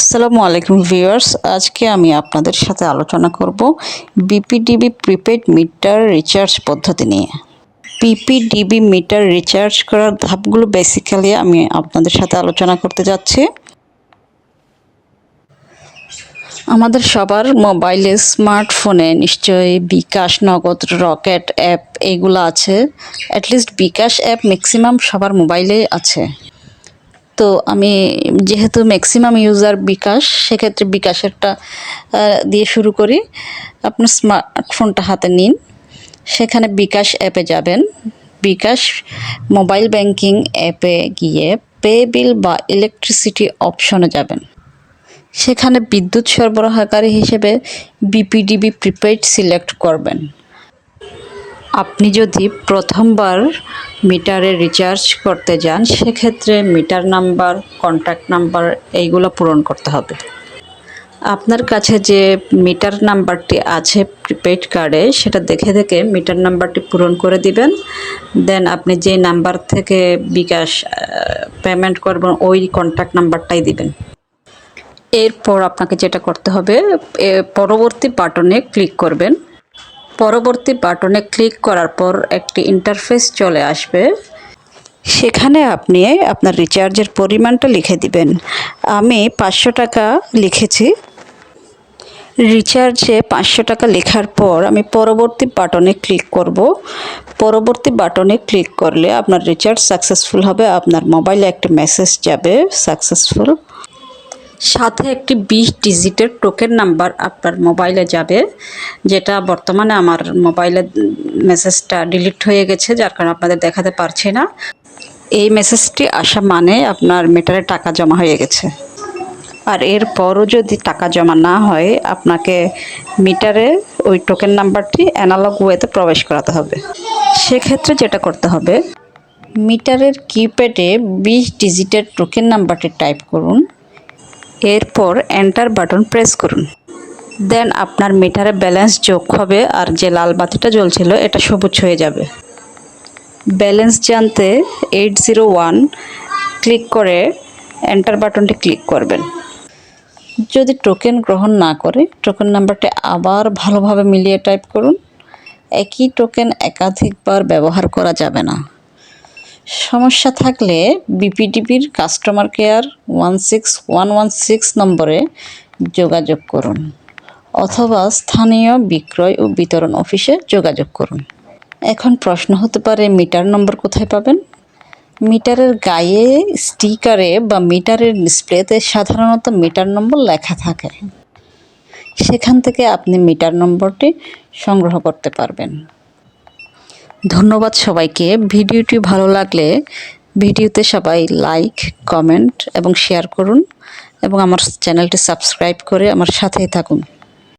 আসসালামু আলাইকুম ভিউয়ার্স, আজকে আমি আপনাদের সাথে আলোচনা করব বিপিডিবি প্রিপেড মিটার রিচার্জ পদ্ধতি নিয়ে। বিপিডিবি মিটার রিচার্জ করার ধাপগুলো বেসিক্যালি আমি আপনাদের সাথে আলোচনা করতে যাচ্ছি। আমাদের সবার মোবাইলে স্মার্টফোনে নিশ্চয়ই বিকাশ, নগদ, রকেট অ্যাপ এগুলো আছে। অ্যাটলিস্ট বিকাশ অ্যাপ ম্যাক্সিমাম সবার মোবাইলেই আছে। তো আমি যেহেতু ম্যাক্সিমাম ইউজার বিকাশ, সেক্ষেত্রে বিকাশেরটা দিয়ে শুরু করি। আপনার স্মার্টফোনটা হাতে নিন, সেখানে বিকাশ অ্যাপে যাবেন। বিকাশ মোবাইল ব্যাংকিং অ্যাপে গিয়ে পে বিল বা ইলেকট্রিসিটি অপশনে যাবেন। সেখানে বিদ্যুৎ সরবরাহকারী হিসেবে বিপিডিবি প্রিপেড সিলেক্ট করবেন। আপনি যদি প্রথমবার মিটারে রিচার্জ করতে যান, সেক্ষেত্রে মিটার নাম্বার, কন্ট্যাক্ট নাম্বার এইগুলো পূরণ করতে হবে। আপনার কাছে যে মিটার নাম্বারটি আছে প্রিপেড কার্ডে, সেটা দেখে দেখে মিটার নাম্বারটি পূরণ করে দিবেন। দেন আপনি যে নাম্বার থেকে বিকাশ পেমেন্ট করবেন ওই কন্ট্যাক্ট নাম্বারটাই দিবেন। এরপর আপনাকে যেটা করতে হবে, পরবর্তী বাটনে ক্লিক করবেন। পরবর্তী বাটনে ক্লিক করার পর একটি ইন্টারফেস চলে আসবে। সেখানে আপনি আপনার রিচার্জের পরিমাণটা লিখে দিবেন। আমি 500 টাকা লিখেছি। রিচার্জে 500 টাকা লেখার পর আমি পরবর্তী বাটনে ক্লিক করব। পরবর্তী বাটনে ক্লিক করলে আপনার রিচার্জ সাকসেসফুল হবে। আপনার মোবাইলে একটা মেসেজ যাবে সাকসেসফুল, সাথে একটি 20 ডিজিটের টোকেন নাম্বার আপনার মোবাইলে যাবে, যেটা বর্তমানে আমার মোবাইলে মেসেজটা ডিলিট হয়ে গেছে, যার কারণে আপনাদের দেখাতে পারছি না। এই মেসেজটি আসা মানে আপনার মিটারে টাকা জমা হয়ে গেছে। আর এরপরও যদি টাকা জমা না হয়, আপনাকে মিটারে ওই টোকেন নাম্বারটি অ্যানালগ ওয়েতে প্রবেশ করাতে হবে। সেক্ষেত্রে যেটা করতে হবে, মিটারের কিপ্যাডে 20 ডিজিটের টোকেন নাম্বারটি টাইপ করুন। এরপর এন্টার বাটন প্রেস করুন। দেন আপনার মিটারে ব্যালেন্স যোগ হবে, আর যে লাল বাতিটা জ্বলছিল এটা সবুজ হয়ে যাবে। ব্যালেন্স জানতে 801 ক্লিক করে এন্টার বাটনটি ক্লিক করবেন। যদি টোকেন গ্রহণ না করে, টোকেন নাম্বারটি আবার ভালোভাবে মিলিয়ে টাইপ করুন। একই টোকেন একাধিকবার ব্যবহার করা যাবে না। সমস্যা থাকলে বিপিডিবির কাস্টমার কেয়ার 16116 নম্বরে যোগাযোগ করুন, অথবা স্থানীয় বিক্রয় ও বিতরণ অফিসে যোগাযোগ করুন। এখন প্রশ্ন হতে পারে, মিটার নম্বর কোথায় পাবেন? মিটারের গায়ে, স্টিকারে বা মিটারের ডিসপ্লেতে সাধারণত মিটার নম্বর লেখা থাকে। সেখান থেকে আপনি মিটার নম্বরটি সংগ্রহ করতে পারবেন। ধন্যবাদ সবাইকে। ভিডিওটি ভালো লাগলে ভিডিওতে সবাই লাইক, কমেন্ট এবং শেয়ার করুন, এবং আমার চ্যানেলটি সাবস্ক্রাইব করে আমার সাথেই থাকুন।